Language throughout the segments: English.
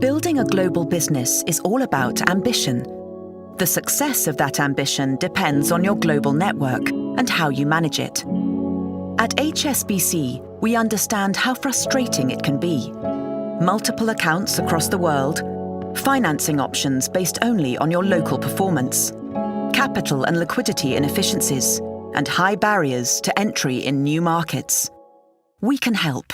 Building a global business is all about ambition. The success of that ambition depends on your global network and how you manage it. At HSBC, we understand how frustrating it can be. Multiple accounts across the world, financing options based only on your local performance, capital and liquidity inefficiencies, and high barriers to entry in new markets. We can help.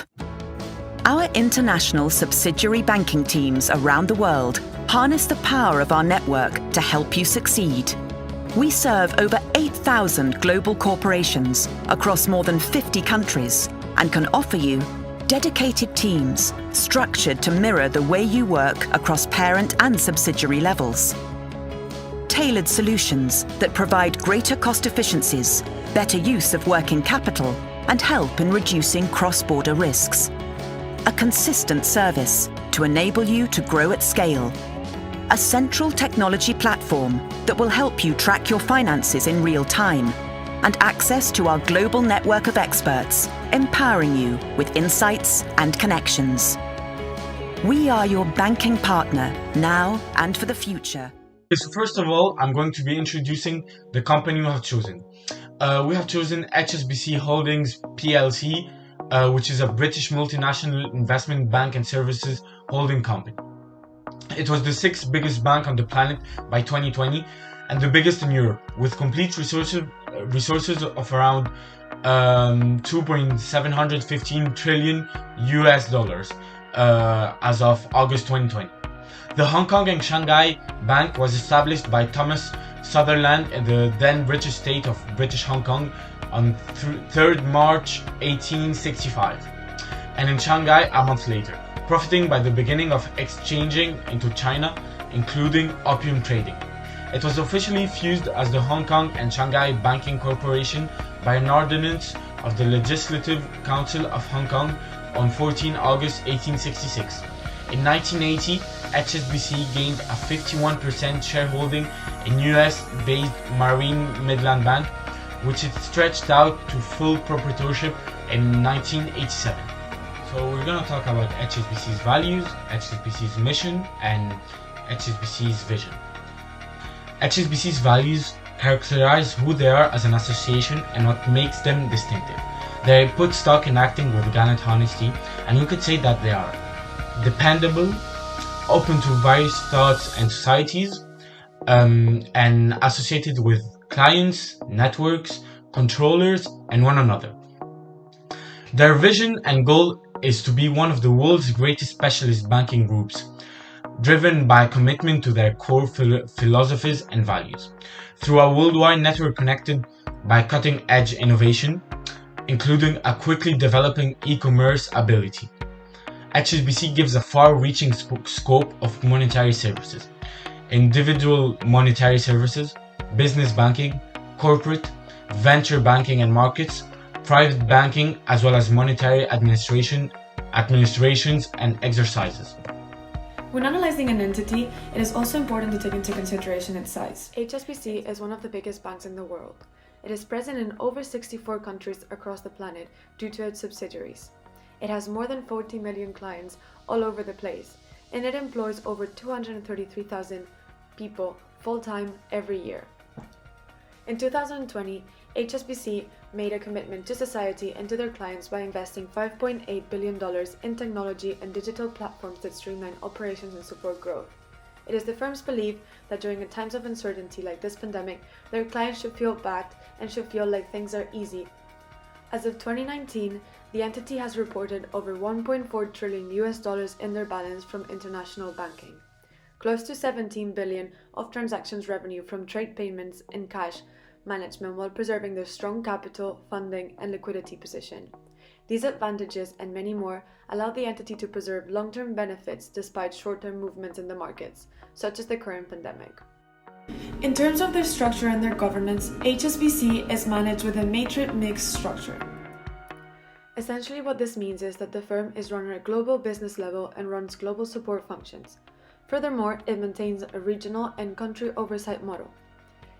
Our international subsidiary banking teams around the world harness the power of our network to help you succeed. We serve over 8,000 global corporations across more than 50 countries and can offer you dedicated teams structured to mirror the way you work across parent and subsidiary levels. Tailored solutions that provide greater cost efficiencies, better use of working capital, and help in reducing cross-border risks. A consistent service to enable you to grow at scale. A central technology platform that will help you track your finances in real time, and access to our global network of experts, empowering you with insights and connections. We are your banking partner now and for the future. So first of all, I'm going to be introducing the company we have chosen. We have chosen HSBC Holdings PLC, which is a British multinational investment bank and services holding company. It was the sixth biggest bank on the planet by 2020 and the biggest in Europe, with complete resources of around 2.715 trillion US dollars as of August 2020. The Hong Kong and Shanghai Bank was established by Thomas Sutherland in the then British state of British Hong Kong on 3rd March 1865, and in Shanghai a month later, profiting by the beginning of exchanging into China, including opium trading. It was officially fused as the Hong Kong and Shanghai Banking Corporation by an ordinance of the Legislative Council of Hong Kong on 14 August 1866. In 1980, HSBC gained a 51% shareholding in US-based Marine Midland Bank, which it stretched out to full proprietorship in 1987. So we're going to talk about HSBC's values, HSBC's mission, and HSBC's vision. HSBC's values characterize who they are as an association and what makes them distinctive. They put stock in acting with gallant honesty, and you could say that they are dependable, open to various thoughts and societies, and associated with clients, networks, controllers, and one another. Their vision and goal is to be one of the world's greatest specialist banking groups, driven by commitment to their core philosophies and values, through a worldwide network connected by cutting-edge innovation, including a quickly developing e-commerce ability. HSBC gives a far-reaching scope of monetary services: individual monetary services, business banking, corporate, venture banking and markets, private banking, as well as monetary administrations and exercises. When analyzing an entity, it is also important to take into consideration its size. HSBC is one of the biggest banks in the world. It is present in over 64 countries across the planet due to its subsidiaries. It has more than 40 million clients all over the place, and it employs over 233,000 people full-time every year. In 2020, HSBC made a commitment to society and to their clients by investing $5.8 billion in technology and digital platforms that streamline operations and support growth. It is the firm's belief that during times of uncertainty like this pandemic, their clients should feel backed and should feel like things are easy. As of 2019, the entity has reported over $1.4 trillion in their balance from international banking, close to 17 billion of transactions revenue from trade payments and cash management, while preserving their strong capital, funding, and liquidity position. These advantages and many more allow the entity to preserve long-term benefits despite short-term movements in the markets, such as the current pandemic. In terms of their structure and their governance, HSBC is managed with a matrix mixed structure. Essentially, what this means is that the firm is run at a global business level and runs global support functions. Furthermore, it maintains a regional and country oversight model.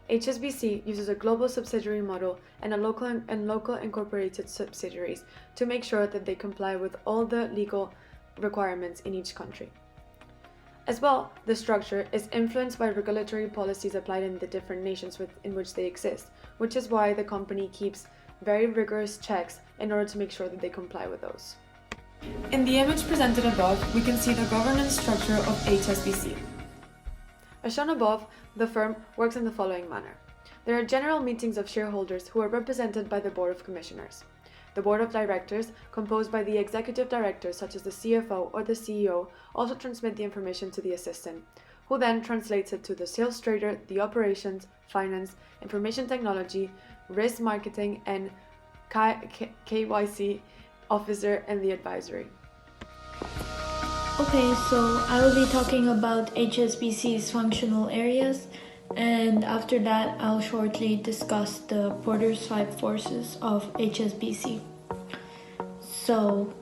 HSBC uses a global subsidiary model and local incorporated subsidiaries to make sure that they comply with all the legal requirements in each country. As well, the structure is influenced by regulatory policies applied in the different nations in which they exist, which is why the company keeps very rigorous checks in order to make sure that they comply with those. In the image presented above, we can see the governance structure of HSBC. As shown above, the firm works in the following manner. There are general meetings of shareholders who are represented by the Board of Commissioners. The Board of Directors, composed by the executive directors such as the CFO or the CEO, also transmit the information to the assistant, who then translates it to the sales trader, the operations, finance, information technology, risk marketing, and KYC officer and the advisory. Okay, so I will be talking about HSBC's functional areas, and after that I'll shortly discuss the Porter's 5 forces of HSBC. So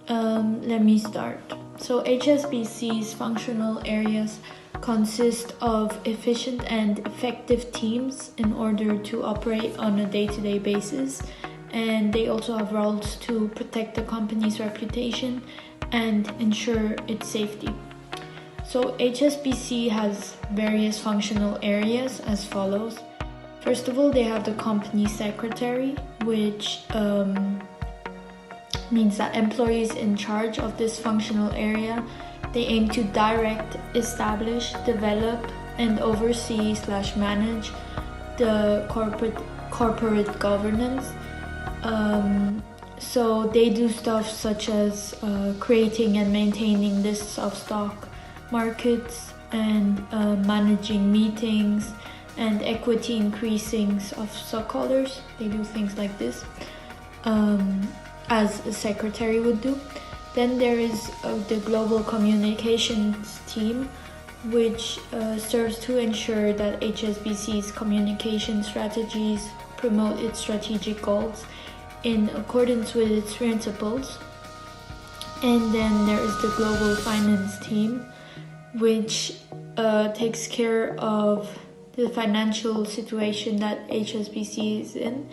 let me start. So HSBC's functional areas consist of efficient and effective teams in order to operate on a day-to-day basis, and they also have roles to protect the company's reputation and ensure its safety. So HSBC has various functional areas as follows. First of all, they have the company secretary, which means that employees in charge of this functional area, they aim to direct, establish, develop, and oversee/manage the corporate governance. So they do stuff such as creating and maintaining lists of stock markets and managing meetings and equity increasings of stockholders. They do things like this, as a secretary would do. Then there is the global communications team, which serves to ensure that HSBC's communication strategies promote its strategic goals in accordance with its principles. And then there is the global finance team, which takes care of the financial situation that HSBC is in.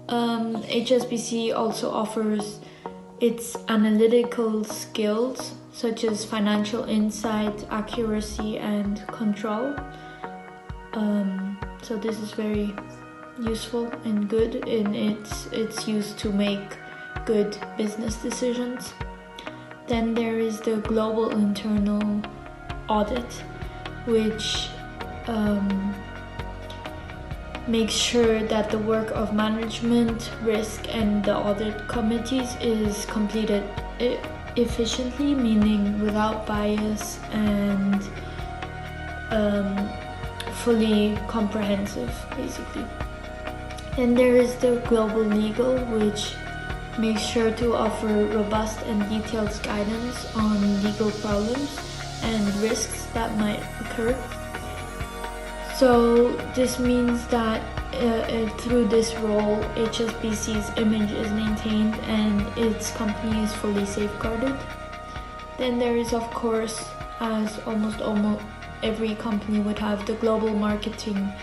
HSBC also offers its analytical skills such as financial insight, accuracy, and control. So this is very useful and good in its use to make good business decisions. Then there is the global internal audit, which makes sure that the work of management, risk, and the audit committees is completed efficiently, meaning without bias and fully comprehensive, basically. And there is the global legal, which makes sure to offer robust and detailed guidance on legal problems and risks that might occur. So this means that through this role, HSBC's image is maintained and its company is fully safeguarded. Then there is, of course, as almost every company would have, the global marketing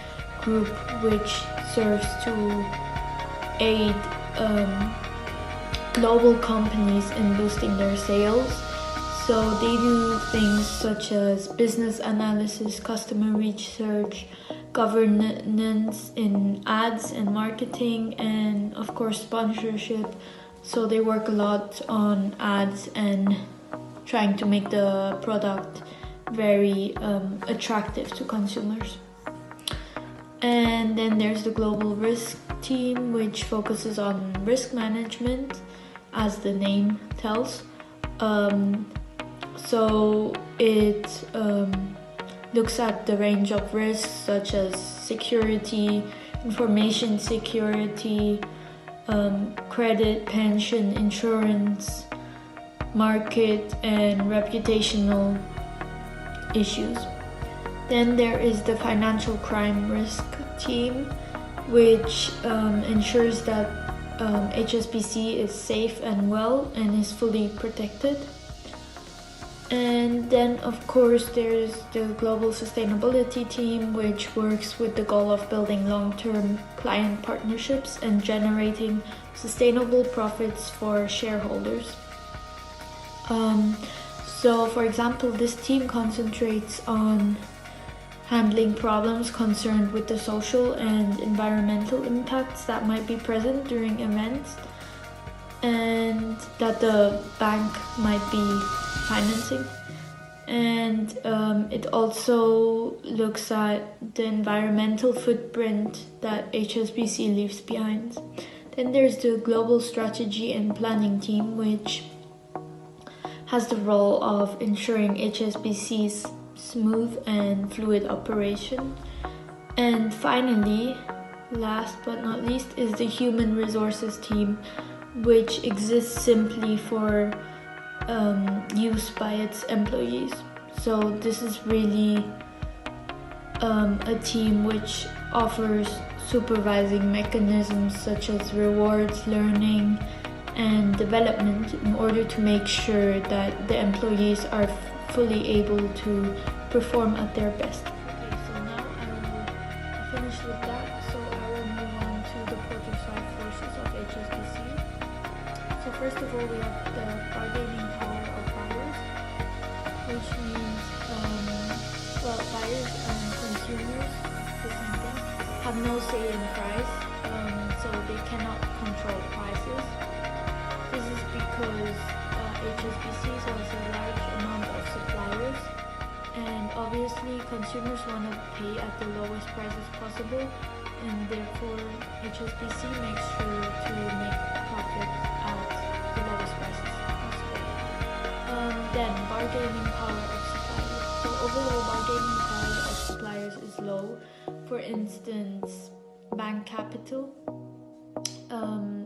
group, which serves to aid global companies in boosting their sales. So they do things such as business analysis, customer research, governance in ads and marketing, and of course sponsorship. So they work a lot on ads and trying to make the product very attractive to consumers. And then there's the global risk team, which focuses on risk management, as the name tells. So it looks at the range of risks such as security, information security, credit, pension, insurance, market, and reputational issues. Then there is the financial crime risk team, which ensures that HSBC is safe and well and is fully protected. And then, of course, there's the global sustainability team, which works with the goal of building long-term client partnerships and generating sustainable profits for shareholders. So, for example, this team concentrates on handling problems concerned with the social and environmental impacts that might be present during events and that the bank might be financing. And it also looks at the environmental footprint that HSBC leaves behind. Then there's the global strategy and planning team, which has the role of ensuring HSBC's smooth and fluid operation. And finally, last but not least, is the human resources team, which exists simply for use by its employees. So this is really a team which offers supervising mechanisms such as rewards, learning, and development in order to make sure that the employees are fully able to perform at their best. Okay, so now I will finish with that. So I will move on to the Porter's five forces of HSBC. So first of all, we have the bargaining power of buyers, which means buyers and consumers, the same thing, have no say in price, so they cannot control prices. This is because HSBC has a large amount of suppliers, and obviously consumers want to pay at the lowest prices possible, and therefore HSBC makes sure to make profit at the lowest prices possible. Then bargaining power of suppliers. So overall bargaining power of suppliers is low. For instance, bank capital.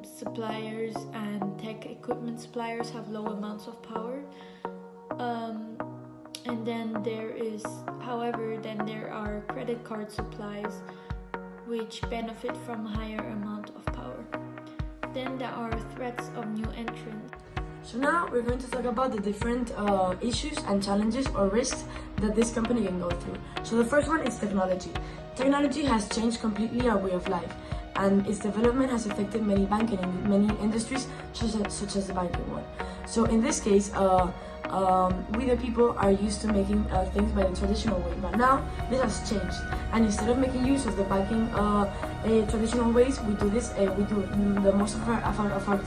Suppliers and tech equipment suppliers have low amounts of power. And then there are credit card supplies which benefit from higher amount of power. Then there are threats of new entrants. So now we're going to talk about the different issues and challenges or risks that this company can go through. So the first one is technology. Technology has changed completely our way of life, and its development has affected many many industries, such as the banking one. So in this case, we the people are used to making things by the traditional way, but now this has changed, and instead of making use of the banking traditional ways, we do the most of our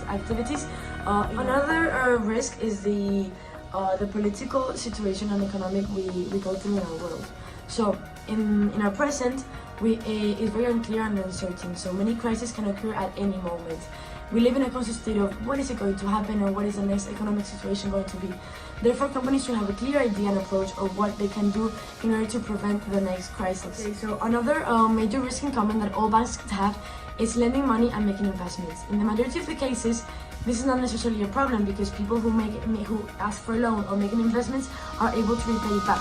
activities. Another risk is the political situation and economic we go through in our world. So in our present, is very unclear and uncertain, so many crises can occur at any moment. We live in a constant state of what is it going to happen, or what is the next economic situation going to be. Therefore, companies should have a clear idea and approach of what they can do in order to prevent the next crisis. Okay, so another major risk in common that all banks have is lending money and making investments. In the majority of the cases, this is not necessarily a problem because people who ask for a loan or making investments are able to repay it back.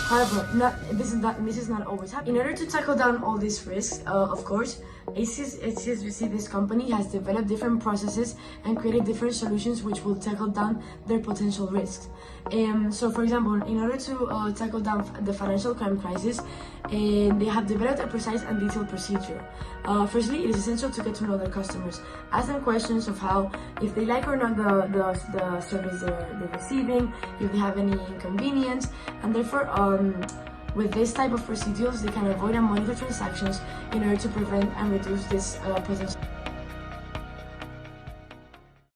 However, this is not always happening. In order to tackle down all these risks, of course, HSBC, this company, has developed different processes and created different solutions which will tackle down their potential risks. So, for example, in order to tackle down the financial crime crisis, they have developed a precise and detailed procedure. Firstly, it is essential to get to know their customers. Ask them questions of if they like or not the service they're receiving, if they have any inconvenience, and therefore, with this type of procedures, they can avoid and monitor transactions in order to prevent and reduce this potential.